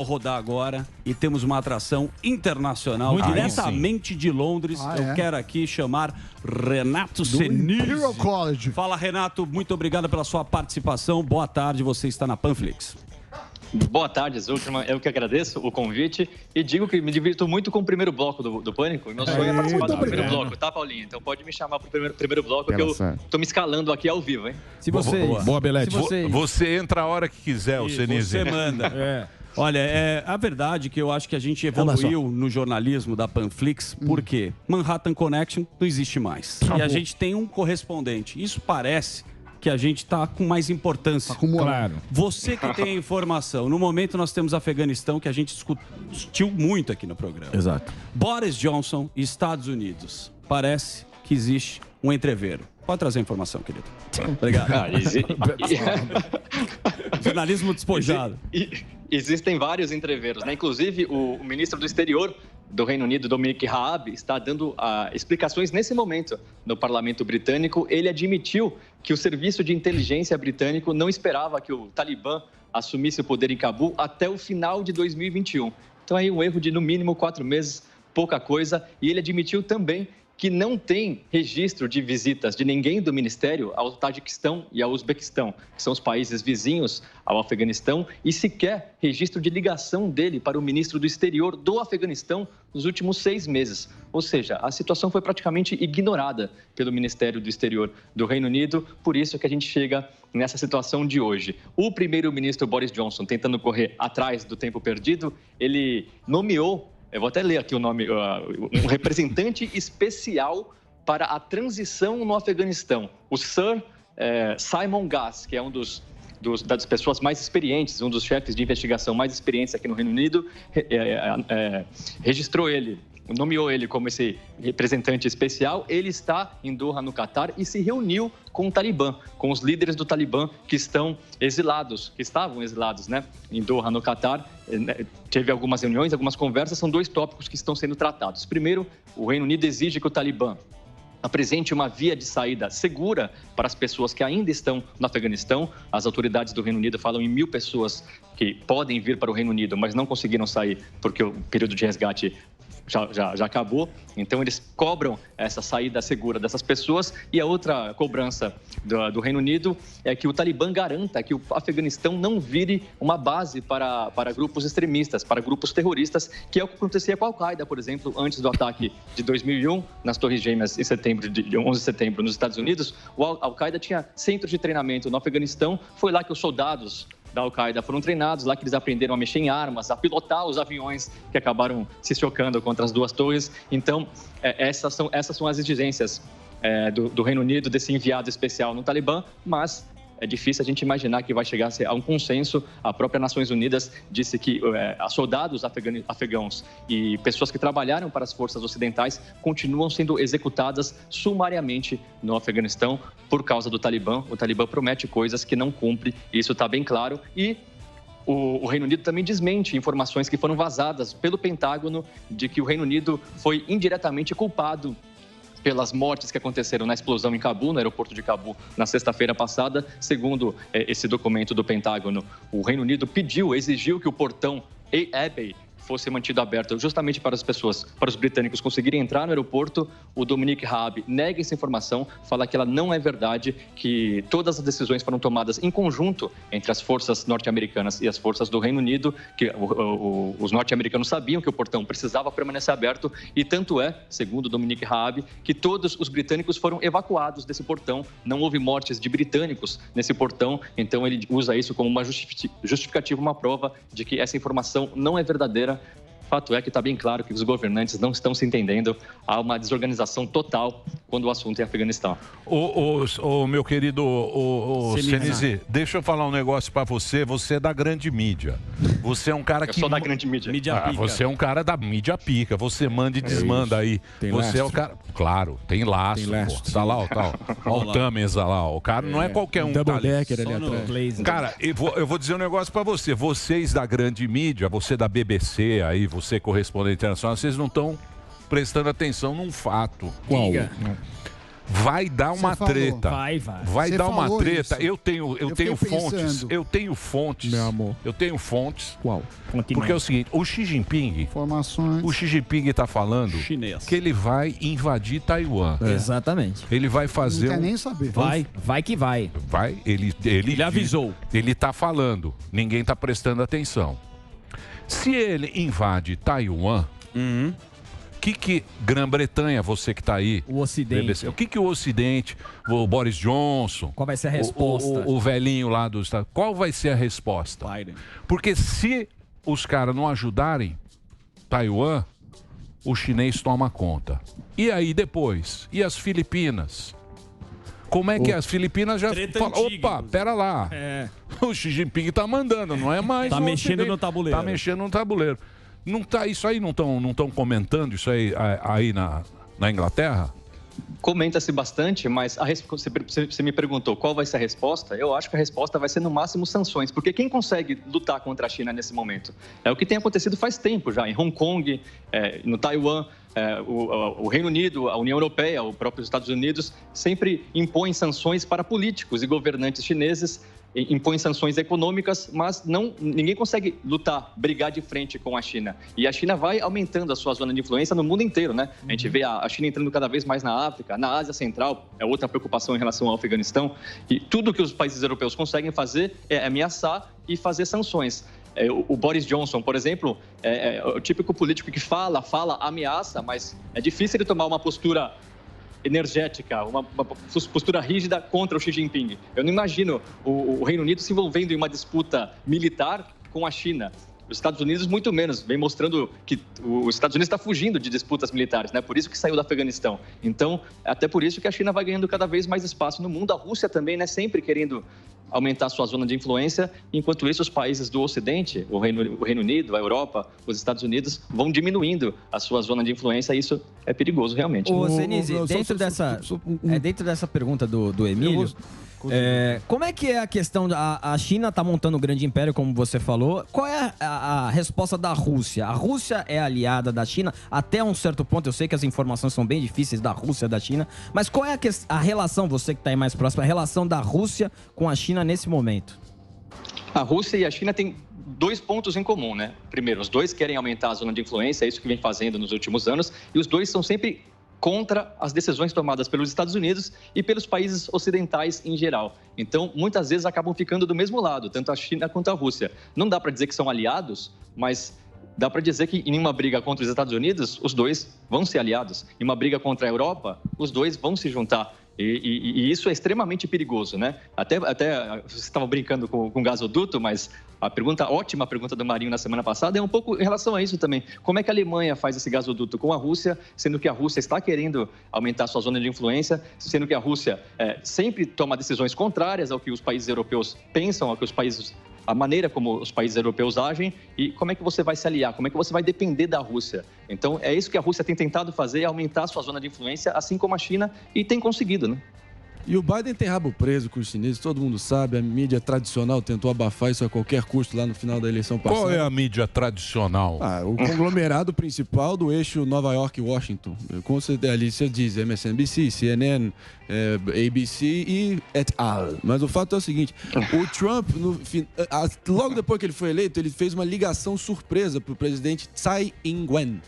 rodar agora e temos uma atração internacional diretamente de Londres. Eu quero aqui chamar Renato Senise. Imperial College. Fala, Renato, muito obrigado pela sua participação. Boa tarde, você está na Panflix. Boa tarde, Zuckerman. Eu que agradeço o convite e digo que me divirto muito com o primeiro bloco do Pânico. Meu sonho é participar do primeiro bloco, tá, Paulinho? Então pode me chamar para o primeiro bloco que eu tô me escalando aqui ao vivo, hein? Se você... Boa, Belete. Você entra a hora que quiser, o Senise. Você manda. Olha, a verdade é que eu acho que a gente evoluiu no jornalismo da Panflix, porque Manhattan Connection não existe mais. E a gente tem um correspondente. Isso parece que a gente está com mais importância. Claro. Você que tem a informação. No momento nós temos Afeganistão, que a gente discutiu muito aqui no programa. Exato. Boris Johnson e Estados Unidos. Parece que existe um entreveiro. Pode trazer a informação, querido. Obrigado. Jornalismo despojado. Existem vários entreveros, né? Inclusive, o ministro do Exterior do Reino Unido, Dominic Raab, está dando explicações nesse momento no parlamento britânico. Ele admitiu que o serviço de inteligência britânico não esperava que o Talibã assumisse o poder em Cabul até o final de 2021. Então, aí um erro de, no mínimo, 4 meses, pouca coisa. E ele admitiu também que não tem registro de visitas de ninguém do Ministério ao Tajiquistão e ao Uzbequistão, que são os países vizinhos ao Afeganistão, e sequer registro de ligação dele para o ministro do Exterior do Afeganistão nos últimos 6 meses. Ou seja, a situação foi praticamente ignorada pelo Ministério do Exterior do Reino Unido, por isso que a gente chega nessa situação de hoje. O primeiro-ministro Boris Johnson, tentando correr atrás do tempo perdido, ele nomeou, eu vou até ler aqui o nome, um representante especial para a transição no Afeganistão, o Sir Simon Gass, que é um das pessoas mais experientes, um dos chefes de investigação mais experientes aqui no Reino Unido, registrou ele, nomeou ele como esse representante especial. Ele está em Doha, no Catar, e se reuniu com o Talibã, com os líderes do Talibã que estavam exilados, né, em Doha, no Catar. Teve algumas reuniões, algumas conversas, são 2 tópicos que estão sendo tratados. Primeiro, o Reino Unido exige que o Talibã apresente uma via de saída segura para as pessoas que ainda estão no Afeganistão. As autoridades do Reino Unido falam em 1.000 pessoas que podem vir para o Reino Unido, mas não conseguiram sair porque o período de resgate já acabou. Então, eles cobram essa saída segura dessas pessoas. E a outra cobrança do Reino Unido é que o Talibã garanta que o Afeganistão não vire uma base para grupos extremistas, para grupos terroristas, que é o que acontecia com a Al-Qaeda, por exemplo, antes do ataque de 2001, nas Torres Gêmeas, em 11 de setembro, nos Estados Unidos. O Al-Qaeda tinha centros de treinamento no Afeganistão. Foi lá que os soldados da Al-Qaeda foram treinados, lá que eles aprenderam a mexer em armas, a pilotar os aviões que acabaram se chocando contra as 2 torres. Então, essas são as exigências do Reino Unido, desse enviado especial no Talibã, mas é difícil a gente imaginar que vai chegar a um consenso. A própria Nações Unidas disse que soldados afegãos e pessoas que trabalharam para as forças ocidentais continuam sendo executadas sumariamente no Afeganistão por causa do Talibã. O Talibã promete coisas que não cumpre, isso está bem claro. E o Reino Unido também desmente informações que foram vazadas pelo Pentágono de que o Reino Unido foi indiretamente culpado pelas mortes que aconteceram na explosão em Cabul, no aeroporto de Cabul, na sexta-feira passada. Segundo esse documento do Pentágono, o Reino Unido exigiu que o portão Abbey fosse mantido aberto justamente para as pessoas, para os britânicos conseguirem entrar no aeroporto. O Dominic Raab nega essa informação, fala que ela não é verdade, que todas as decisões foram tomadas em conjunto entre as forças norte-americanas e as forças do Reino Unido, que os norte-americanos sabiam que o portão precisava permanecer aberto, e tanto é, segundo o Dominic Raab, que todos os britânicos foram evacuados desse portão. Não houve mortes de britânicos nesse portão, então ele usa isso como uma justificativa, uma prova de que essa informação não é verdadeira. Fato é que está bem claro que os governantes não estão se entendendo. Há uma desorganização total quando o assunto é Afeganistão. Meu querido Senise, deixa eu falar um negócio para você. Você é da grande mídia. Você é um cara que... Eu sou da grande mídia. Você é um cara da mídia pica. Você manda e desmanda aí. Tem você lastro. É o cara... Claro, tem laço. Tá lá, ó, o Tamesa lá. O cara não é qualquer um. Double decker ali atrás. Cara, eu vou dizer um negócio para você. Vocês da grande mídia, você da BBC aí, você correspondente internacional, vocês não estão prestando atenção num fato. Qual? vai dar uma treta. Vai dar uma treta. Isso. Eu tenho fontes. Eu tenho fontes. Meu amor. Eu tenho fontes. Qual? Porque é o seguinte, o Xi Jinping. Informações. O Xi Jinping está falando que ele vai invadir Taiwan. Exatamente. Ele vai fazer. Não quer nem saber. Vai que vai. Vai. Ele avisou. Ele está falando. Ninguém está prestando atenção. Se ele invade Taiwan, que Grã-Bretanha, você que está aí, o Ocidente, BBC, o que o Ocidente, o Boris Johnson, qual vai ser a resposta? O velhinho lá dos Estados, qual vai ser a resposta? Biden. Porque se os caras não ajudarem Taiwan, o chinês toma conta. E aí depois? E as Filipinas? Como é que as Filipinas já falam, opa, pera lá. O Xi Jinping tá mandando, não é mais. Tá mexendo no tabuleiro. Tá mexendo no tabuleiro. Não tá, isso aí não estão comentando isso aí na Inglaterra? Comenta-se bastante, mas você me perguntou qual vai ser a resposta. Eu acho que a resposta vai ser, no máximo, sanções. Porque quem consegue lutar contra a China nesse momento? É o que tem acontecido faz tempo já, em Hong Kong, no Taiwan. O Reino Unido, a União Europeia, os próprios Estados Unidos sempre impõem sanções para políticos e governantes chineses, impõem sanções econômicas, mas ninguém consegue lutar, brigar de frente com a China. E a China vai aumentando a sua zona de influência no mundo inteiro, né? A gente vê a China entrando cada vez mais na África, na Ásia Central, é outra preocupação em relação ao Afeganistão. E tudo que os países europeus conseguem fazer é ameaçar e fazer sanções. O Boris Johnson, por exemplo, é o típico político que fala, ameaça, mas é difícil ele tomar uma postura energética, uma postura rígida contra o Xi Jinping. Eu não imagino o Reino Unido se envolvendo em uma disputa militar com a China. Os Estados Unidos, muito menos, vem mostrando que os Estados Unidos está fugindo de disputas militares, né? Por isso que saiu do Afeganistão. Então, até por isso que a China vai ganhando cada vez mais espaço no mundo. A Rússia também, né? Sempre querendo aumentar a sua zona de influência. Enquanto isso, os países do Ocidente, o Reino Unido, a Europa, os Estados Unidos, vão diminuindo a sua zona de influência. E isso é perigoso, realmente. Ô, Senise, dentro dessa pergunta do Emílio... como é que é a questão a China está montando um grande império, como você falou. Qual é a resposta da Rússia? A Rússia é aliada da China até um certo ponto. Eu sei que as informações são bem difíceis da Rússia e da China, mas qual é a relação, você que está aí mais próximo, a relação da Rússia com a China nesse momento? A Rússia e a China têm 2 pontos em comum, né? Primeiro, os dois querem aumentar a zona de influência, é isso que vem fazendo nos últimos anos, e os dois são sempre contra as decisões tomadas pelos Estados Unidos e pelos países ocidentais em geral. Então, muitas vezes acabam ficando do mesmo lado, tanto a China quanto a Rússia. Não dá para dizer que são aliados, mas dá para dizer que em uma briga contra os Estados Unidos, os dois vão ser aliados. Em uma briga contra a Europa, os dois vão se juntar. E isso é extremamente perigoso, né? Até você estava brincando com o gasoduto, mas ótima pergunta do Marinho na semana passada é um pouco em relação a isso também. Como é que a Alemanha faz esse gasoduto com a Rússia, sendo que a Rússia está querendo aumentar sua zona de influência, sendo que a Rússia sempre toma decisões contrárias ao que os países europeus pensam, a maneira como os países europeus agem, e como é que você vai se aliar, como é que você vai depender da Rússia. Então, é isso que a Rússia tem tentado fazer, aumentar a sua zona de influência, assim como a China, e tem conseguido, né? E o Biden tem rabo preso com os chineses, todo mundo sabe, a mídia tradicional tentou abafar isso a qualquer custo lá no final da eleição passada. Qual é a mídia tradicional? O conglomerado principal do eixo Nova York-Washington. Ali você diz MSNBC, CNN, ABC e et al. Mas o fato é o seguinte, o Trump, logo depois que ele foi eleito, ele fez uma ligação surpresa para o presidente Tsai Ing-wen,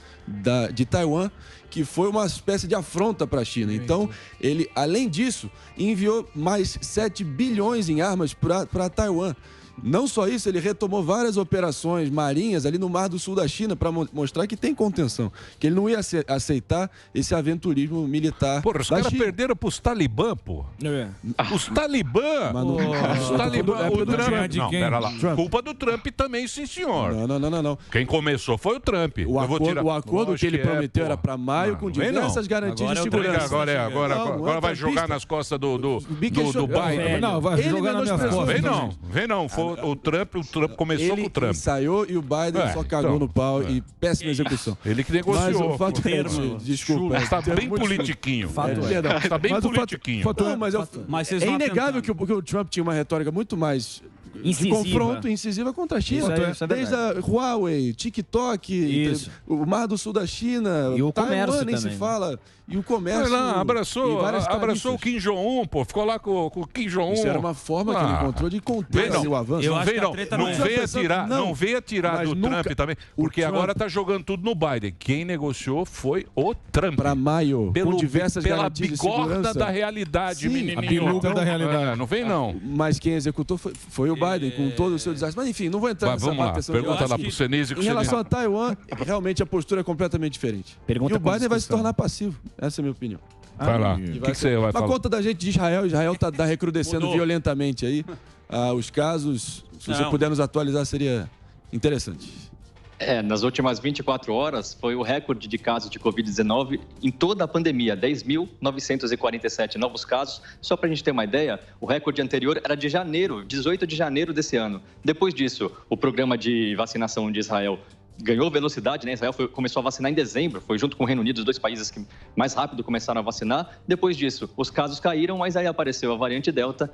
de Taiwan, que foi uma espécie de afronta para a China. Então, ele, além disso, enviou mais 7 bilhões em armas para Taiwan. Não só isso, ele retomou várias operações marinhas ali no Mar do Sul da China para mostrar que tem contenção, que ele não ia aceitar esse aventurismo militar. Porra, os caras perderam pros Talibã, pô. Os Talibã! Os Talibã, o Trump. Não, pera lá. Culpa do Trump também, sim, senhor. Não. Quem começou foi o Trump. O acordo que ele prometeu era para maio, com diversas garantias de segurança. Agora vai jogar nas costas do Biden. Não, vai jogar nas minhas costas. Vem não. O Trump começou com o Trump. Ele ensaiou e o Biden só cagou no pau e péssima execução. Ele que negociou. Mas o fato desculpa. Está bem politiquinho. Está bem politiquinho. É inegável que o Trump tinha uma retórica muito mais de confronto incisiva contra a China. Isso é desde a Huawei, TikTok, o Mar do Sul da China, e o comércio nem também, se fala. E o comércio. Foi lá, abraçou o Kim Jong-un, pô. Ficou lá com o Kim Jong-un. Isso era uma forma que ele encontrou de conter o avanço. Não veio atirar do Trump também. Porque agora tá jogando tudo no Biden. Quem negociou foi o Trump. Para maio, com diversas pela garantias de bigorna segurança. da realidade, menininho. A biluga da realidade. Não vem, não. Mas quem executou foi o Biden, com todo o seu desastre. Mas enfim, não vou entrar nessa vamos lá, parte. pergunta lá pro Senise. Em relação a Taiwan, realmente a postura é completamente diferente. E o Biden vai se tornar passivo. Essa é a minha opinião. Vai lá. O que você vai falar? Na conta da gente de Israel está recrudescendo violentamente aí. Os casos, se você puder nos atualizar, seria interessante. Nas últimas 24 horas, foi o recorde de casos de Covid-19 em toda a pandemia, 10.947 novos casos. Só para a gente ter uma ideia, o recorde anterior era de janeiro, 18 de janeiro desse ano. Depois disso, o programa de vacinação de Israel ganhou velocidade, né? Israel começou a vacinar em dezembro, foi junto com o Reino Unido, os dois países que mais rápido começaram a vacinar. Depois disso, os casos caíram, mas aí apareceu a variante Delta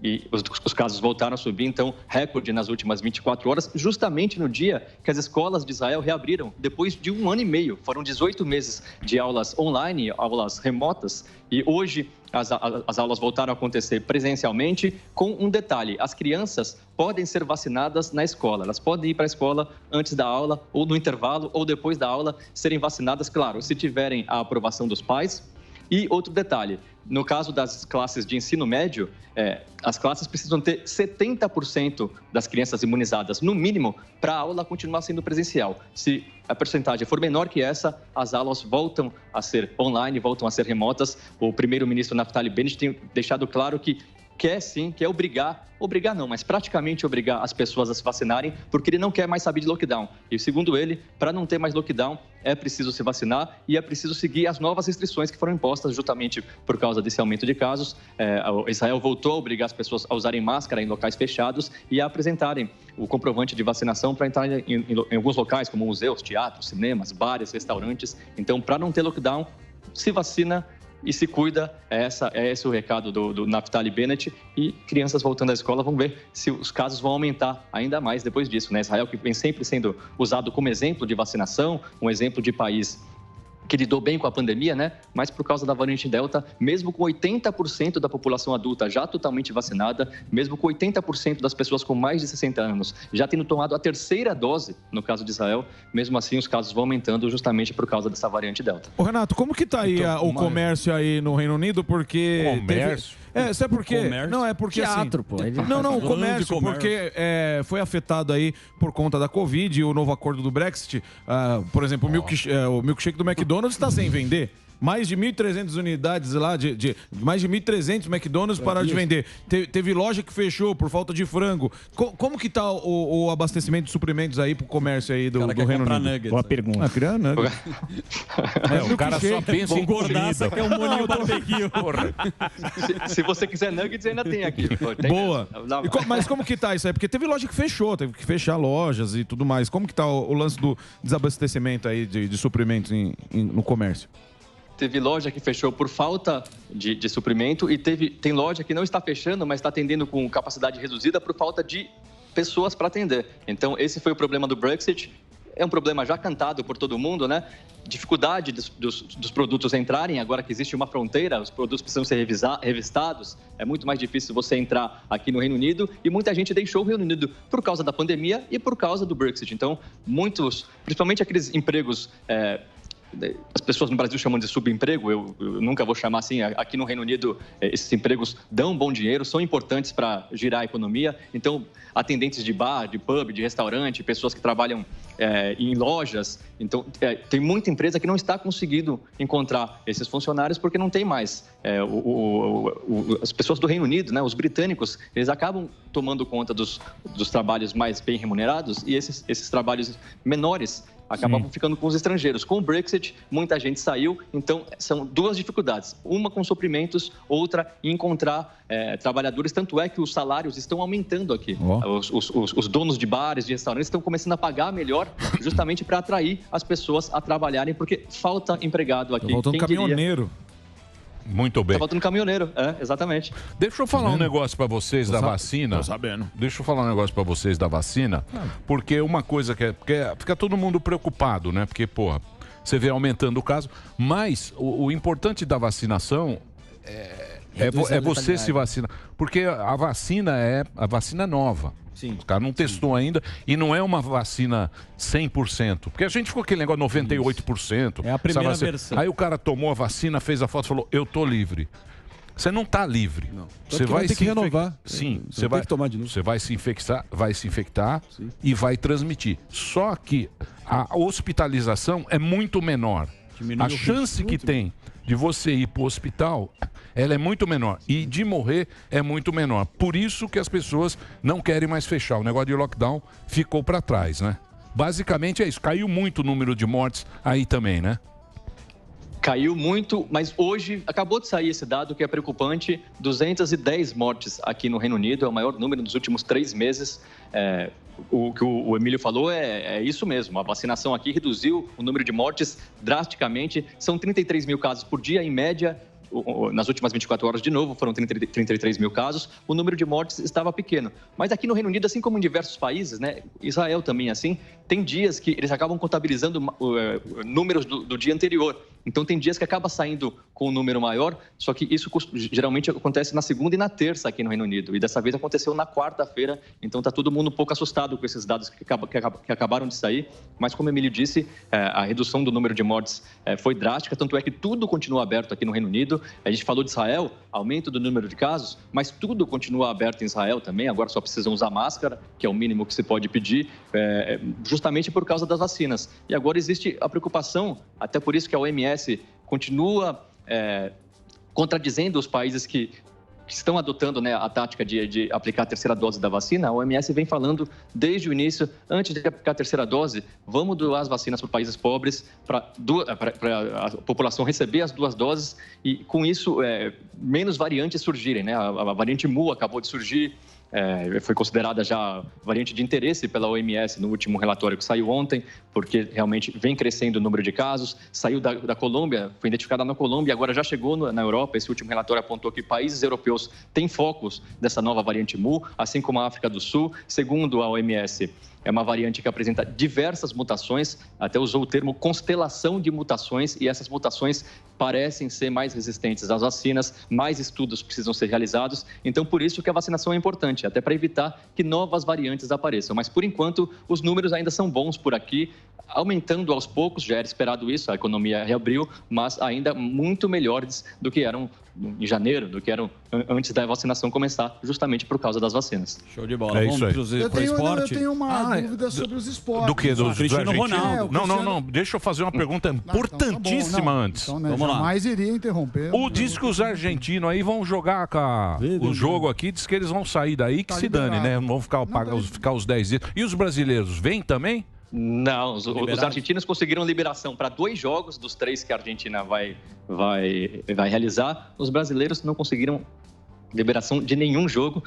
e os casos voltaram a subir, então recorde nas últimas 24 horas, justamente no dia que as escolas de Israel reabriram, depois de 1 ano e meio. Foram 18 meses de aulas online, aulas remotas, e hoje as aulas voltaram a acontecer presencialmente, com um detalhe: as crianças podem ser vacinadas na escola, elas podem ir para a escola antes da aula, ou no intervalo, ou depois da aula, serem vacinadas, claro, se tiverem a aprovação dos pais. E outro detalhe, no caso das classes de ensino médio, as classes precisam ter 70% das crianças imunizadas, no mínimo, para a aula continuar sendo presencial. Se a percentagem for menor que essa, as aulas voltam a ser online, voltam a ser remotas. O primeiro-ministro Naftali Bennett tem deixado claro que quer sim, quer obrigar não, mas praticamente obrigar as pessoas a se vacinarem, porque ele não quer mais saber de lockdown. E segundo ele, para não ter mais lockdown, é preciso se vacinar e é preciso seguir as novas restrições que foram impostas justamente por causa desse aumento de casos. Israel voltou a obrigar as pessoas a usarem máscara em locais fechados e a apresentarem o comprovante de vacinação para entrar em alguns locais, como museus, teatros, cinemas, bares, restaurantes. Então, para não ter lockdown, se vacina e se cuida. É esse o recado do Naftali Bennett. E crianças voltando à escola, vão ver se os casos vão aumentar ainda mais depois disso, né? Israel, que vem sempre sendo usado como exemplo de vacinação, um exemplo de país que lidou bem com a pandemia, né? Mas por causa da variante Delta, mesmo com 80% da população adulta já totalmente vacinada, mesmo com 80% das pessoas com mais de 60 anos já tendo tomado a terceira dose, no caso de Israel, mesmo assim os casos vão aumentando justamente por causa dessa variante Delta. Ô Renato, como que tá aí o comércio aí no Reino Unido? Porque... Comércio? Sabe por quê? Comércio? Não, é porque Teatro, assim... pô. Não, o comércio, porque foi afetado aí por conta da Covid e o novo acordo do Brexit. Por exemplo, o milkshake do McDonald's está sem vender. Mais de 1.300 unidades lá, mais de 1.300 McDonald's pararam de vender. Teve loja que fechou por falta de frango. Como que tá o abastecimento de suprimentos aí pro comércio aí do Reino Unido? Nuggets, Boa pergunta. Criar nuggets. O cara só pensa em gordaça que é um molinho barbecue. Se você quiser nuggets, ainda tem aqui. Boa. Mas como que tá isso aí? Porque teve loja que fechou, teve que fechar lojas e tudo mais. Como que tá o lance do desabastecimento aí de suprimentos no comércio? Teve loja que fechou por falta de suprimento e tem loja que não está fechando, mas está atendendo com capacidade reduzida por falta de pessoas para atender. Então, esse foi o problema do Brexit. É um problema já cantado por todo mundo, né? Dificuldade dos produtos entrarem, agora que existe uma fronteira, os produtos precisam ser revistados, é muito mais difícil você entrar aqui no Reino Unido e muita gente deixou o Reino Unido por causa da pandemia e por causa do Brexit. Então, muitos, principalmente aqueles empregos... as pessoas no Brasil chamam de subemprego, eu nunca vou chamar assim. Aqui no Reino Unido, esses empregos dão bom dinheiro, são importantes para girar a economia. Então, atendentes de bar, de pub, de restaurante, pessoas que trabalham em lojas. Então, tem muita empresa que não está conseguindo encontrar esses funcionários porque não tem mais. As pessoas do Reino Unido, né, os britânicos, eles acabam tomando conta dos trabalhos mais bem remunerados e esses trabalhos menores acabavam ficando com os estrangeiros. Com o Brexit, muita gente saiu, então são duas dificuldades. Uma com suprimentos, outra em encontrar trabalhadores, tanto é que os salários estão aumentando aqui. Os donos de bares, de restaurantes estão começando a pagar melhor, justamente para atrair as pessoas a trabalharem, porque falta empregado aqui. Faltou um caminhoneiro. Muito bem. Tá faltando caminhoneiro, exatamente. Deixa eu falar um negócio pra vocês da vacina. Tô sabendo. Deixa eu falar um negócio pra vocês da vacina, porque uma coisa fica todo mundo preocupado, né? Porque, porra, você vê aumentando o caso, mas o importante da vacinação é você se vacinar, porque a vacina é nova. Sim. O cara não testou ainda e não é uma vacina 100%. Porque a gente ficou aquele negócio 98%. É a primeira versão. Aí o cara tomou a vacina, fez a foto e falou, eu tô livre. Você não está livre. Não. Você vai ter que renovar. Sim, você vai ter que tomar de novo. Você vai se infectar Sim. e vai transmitir. Só que a hospitalização é muito menor. Diminui A o chance que tem de você ir para o hospital, ela é muito menor. E de morrer é muito menor. Por isso que as pessoas não querem mais fechar. O negócio de lockdown ficou para trás, né? Basicamente é isso. Caiu muito o número de mortes aí também, né? Caiu muito, mas hoje acabou de sair esse dado que é preocupante, 210 mortes aqui no Reino Unido, é o maior número nos últimos 3 meses. O que o Emílio falou é isso mesmo, a vacinação aqui reduziu o número de mortes drasticamente, são 33 mil casos por dia, em média. Nas últimas 24 horas, de novo, foram 33 mil casos. O número de mortes estava pequeno. Mas aqui no Reino Unido, assim como em diversos países, né, Israel também assim, tem dias que eles acabam contabilizando números do dia anterior. Então, tem dias que acaba saindo com um número maior, só que isso geralmente acontece na segunda e na terça aqui no Reino Unido. E dessa vez aconteceu na quarta-feira, então está todo mundo um pouco assustado com esses dados que acabaram de sair. Mas, como o Emílio disse, a redução do número de mortes foi drástica, tanto é que tudo continua aberto aqui no Reino Unido. A gente falou de Israel, aumento do número de casos, mas tudo continua aberto em Israel também. Agora só precisam usar máscara, que é o mínimo que se pode pedir, justamente por causa das vacinas. E agora existe a preocupação, até por isso que a OMS continua contradizendo os países que estão adotando, né, a tática de aplicar a terceira dose da vacina. A OMS vem falando desde o início, antes de aplicar a terceira dose, vamos doar as vacinas para países pobres, para a população receber as 2 doses e, com isso, menos variantes surgirem, né? A variante Mu acabou de surgir, foi considerada já variante de interesse pela OMS no último relatório que saiu ontem, porque realmente vem crescendo o número de casos. Saiu da Colômbia, foi identificada na Colômbia, agora já chegou na Europa. Esse último relatório apontou que países europeus têm focos dessa nova variante Mu, assim como a África do Sul. Segundo a OMS, é uma variante que apresenta diversas mutações, até usou o termo constelação de mutações, e essas mutações parecem ser mais resistentes às vacinas, mais estudos precisam ser realizados, então por isso que a vacinação é importante, até para evitar que novas variantes apareçam. Mas por enquanto os números ainda são bons por aqui, aumentando aos poucos, já era esperado isso, a economia reabriu, mas ainda muito melhores do que eram em janeiro, do que eram antes da vacinação começar, justamente por causa das vacinas. Show de bola. É isso aí. Vamos Eu pro esporte? tenho uma dúvida sobre os esportes. Do que? Do Cristiano argentino? Ronaldo. Não. Deixa eu fazer uma pergunta importantíssima antes. Então, né, Vamos lá. jamais iria interromper. Diz que os argentinos aí vão jogar o jogo aqui, diz que eles vão sair daí, que Tá se dane, liberado. né? Não vão ficar os 10 dias. E os brasileiros, vêm também? Não, os argentinos conseguiram liberação para 2 jogos dos 3 que a Argentina vai realizar. Os brasileiros não conseguiram liberação de nenhum jogo.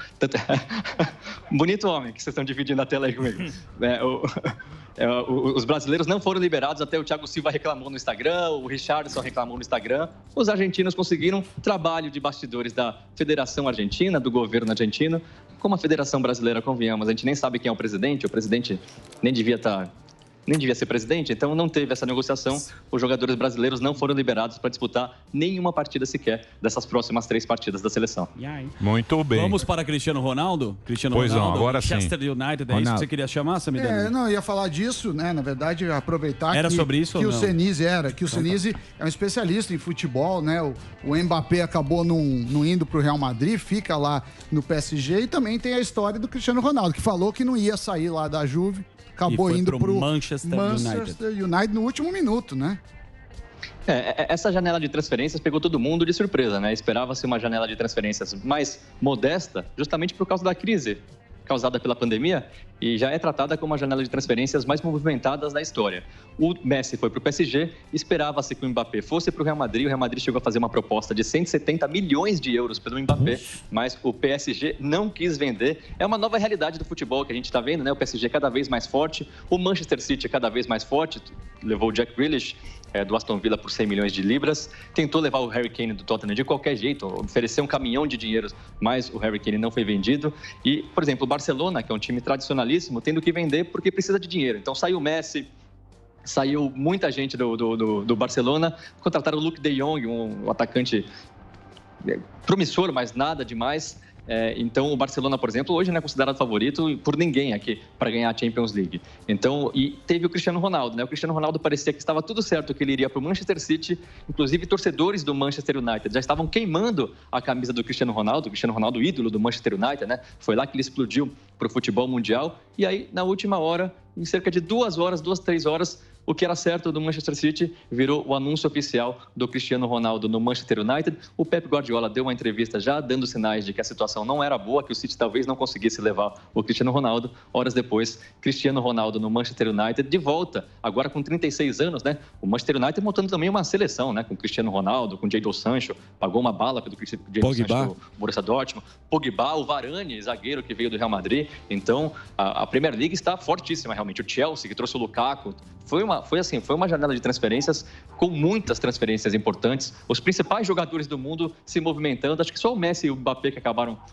Bonito homem que vocês estão dividindo a tela aí comigo. Os brasileiros não foram liberados, até o Thiago Silva reclamou no Instagram, o Richarlison reclamou no Instagram. Os argentinos conseguiram trabalho de bastidores da Federação Argentina, do governo argentino. Como a Federação Brasileira, convenhamos, a gente nem sabe quem é o presidente nem devia ser presidente, então não teve essa negociação. Os jogadores brasileiros não foram liberados para disputar nenhuma partida sequer dessas próximas 3 partidas da seleção. Muito bem. Vamos para Cristiano Ronaldo? Cristiano Pois não, Ronaldo, agora Manchester United, é isso que você queria chamar, Samidana? Não, eu ia falar disso, né? Na verdade, aproveitar Era sobre isso que ou o não? Senise é um especialista em futebol, né? O Mbappé acabou não indo para o Real Madrid, fica lá no PSG, e também tem a história do Cristiano Ronaldo, que falou que não ia sair lá da Juve, acabou E foi indo pro pro Manchester United no último minuto, né? Essa janela de transferências pegou todo mundo de surpresa, né? Esperava-se uma janela de transferências mais modesta, justamente por causa da crise causada pela pandemia, e já é tratada como uma janela de transferências mais movimentadas da história. O Messi foi para o PSG, esperava-se que o Mbappé fosse para o Real Madrid chegou a fazer uma proposta de 170 milhões de euros pelo Mbappé, mas o PSG não quis vender. É uma nova realidade do futebol que a gente está vendo, né? O PSG cada vez mais forte, o Manchester City cada vez mais forte, levou o Jack Grealish, do Aston Villa por 100 milhões de libras. Tentou levar o Harry Kane do Tottenham de qualquer jeito, oferecer um caminhão de dinheiro, mas o Harry Kane não foi vendido. E, por exemplo, o Barcelona, que é um time tradicionalíssimo, tendo que vender porque precisa de dinheiro. Então saiu o Messi, saiu muita gente do Barcelona, contrataram o Luke de Jong, um atacante promissor, mas nada demais. Então, o Barcelona, por exemplo, hoje não é considerado favorito por ninguém aqui para ganhar a Champions League. Então, e teve o Cristiano Ronaldo, né? O Cristiano Ronaldo parecia que estava tudo certo, que ele iria para o Manchester City. Inclusive, torcedores do Manchester United já estavam queimando a camisa do Cristiano Ronaldo, ídolo do Manchester United, né? Foi lá que ele explodiu para o futebol mundial. E aí, na última hora, em cerca de 2 horas, 3 horas, o que era certo do Manchester City virou o anúncio oficial do Cristiano Ronaldo no Manchester United. O Pep Guardiola deu uma entrevista já dando sinais de que a situação não era boa, que o City talvez não conseguisse levar o Cristiano Ronaldo. Horas depois, Cristiano Ronaldo no Manchester United de volta, agora com 36 anos, né? O Manchester United montando também uma seleção, né? Com Cristiano Ronaldo, com Jadon Sancho, pagou uma bala pelo Jadon Sancho do Borussia Dortmund, Pogba, o Varane, zagueiro que veio do Real Madrid. Então, a Premier League está fortíssima realmente. O Chelsea, que trouxe o Lukaku, foi uma janela de transferências com muitas transferências importantes. Os principais jogadores do mundo se movimentando. Acho que só o Messi e o Mbappé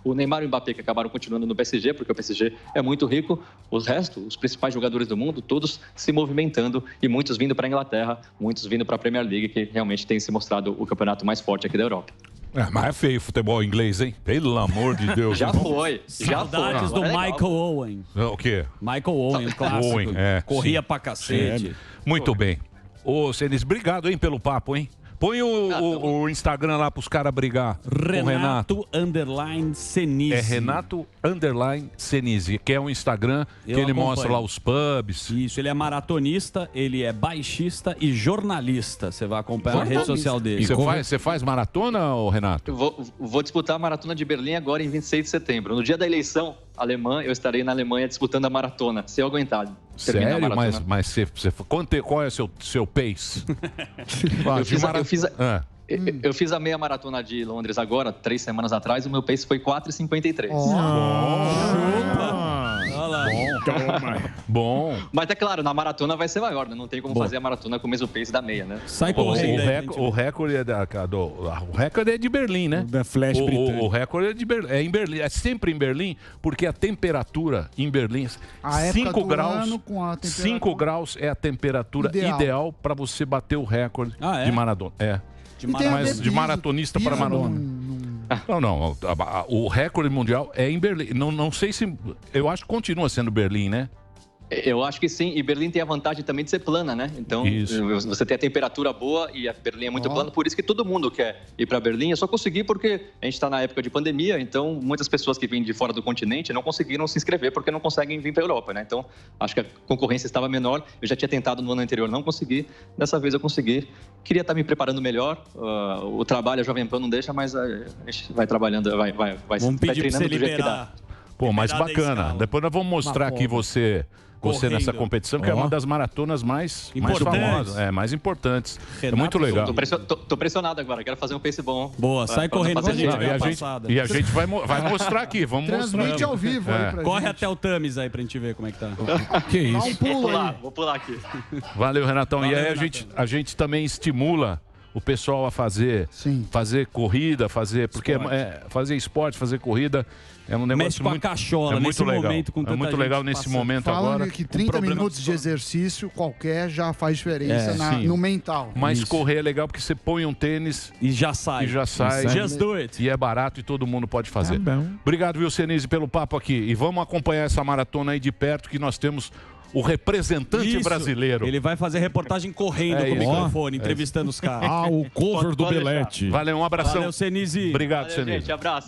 o Neymar e o Mbappé que acabaram continuando no PSG, porque o PSG é muito rico. O resto, os principais jogadores do mundo, todos se movimentando e muitos vindo para a Inglaterra, muitos vindo para a Premier League, que realmente tem se mostrado o campeonato mais forte aqui da Europa. Mas é feio o futebol inglês, hein? Pelo amor de Deus. Já foi. Saudades do Michael Owen. O quê? Michael Owen, o clássico. Owen, Corria sim. pra cacete. Muito bem. Ô, Senis, obrigado, hein, pelo papo, hein? Põe o Instagram lá pros caras brigar com o Renato. _Senise. É Renato _Senise, que é um Instagram que ele mostra lá os pubs. Isso, ele é maratonista, ele é baixista e jornalista. Você vai acompanhar a rede social dele. E você faz maratona, ô, Renato? Vou disputar a Maratona de Berlim agora em 26 de setembro. No dia da eleição alemã, eu estarei na Alemanha disputando a maratona, se eu aguentar. Sério? Mas qual é o seu pace? Eu fiz a meia maratona de Londres agora, 3 semanas atrás, e o meu pace foi 4,53. Bom. Mas é claro, na maratona vai ser maior, né? Não tem como fazer a maratona com o mesmo pace da meia, né? Sai correndo. O recorde é de Berlim, né? Da Flash O recorde é de Berlim. É em Berlim. É sempre em Berlim, porque a temperatura em Berlim, 5 graus. 5 graus é a temperatura ideal para você bater o recorde de maratona. Mas de maratonista para maratona. Não. O recorde mundial é em Berlim. Não sei se... Eu acho que continua sendo Berlim, né? Eu acho que sim, e Berlim tem a vantagem também de ser plana, né? Então, você tem a temperatura boa e a Berlim é muito plana, por isso que todo mundo quer ir para Berlim. Eu só consegui porque a gente está na época de pandemia, então muitas pessoas que vêm de fora do continente não conseguiram se inscrever porque não conseguem vir para a Europa, né? Então, acho que a concorrência estava menor. Eu já tinha tentado no ano anterior, não consegui. Dessa vez eu consegui. Queria estar me preparando melhor. O trabalho, a Jovem Pan não deixa, mas a gente vai trabalhando, vai treinando do jeito que dá. Pô, mas bacana. Depois nós vamos mostrar aqui você nessa competição, que é uma das maratonas mais famosas, mais importantes. Renato, é muito legal. Tô pressionado agora, quero fazer um pace bom. Boa, sai correndo pra gente ver a passada. E a gente vai mostrar aqui, vamos mostrar. Transmite ao vivo aí pra Corre gente. até o Tamis aí pra gente ver como é que tá. Que isso. Vou pular aqui. Valeu, Renatão. E aí a gente também estimula o pessoal a fazer corrida, porque fazer esporte, fazer corrida é um negócio muito cachola, é muito legal. Momento, com é muito legal nesse momento agora. Que 30 minutos de exercício qualquer já faz diferença no mental. Mas correr é legal porque você põe um tênis e já sai. Just do it. E é barato e todo mundo pode fazer. Obrigado, viu, Senise, pelo papo aqui. E vamos acompanhar essa maratona aí de perto, que nós temos o representante brasileiro. Ele vai fazer reportagem correndo com o microfone, entrevistando os caras. O cover do Belete. Valeu, um abração. Valeu, Senise. Obrigado, Valeu, Senise. Gente, abraço.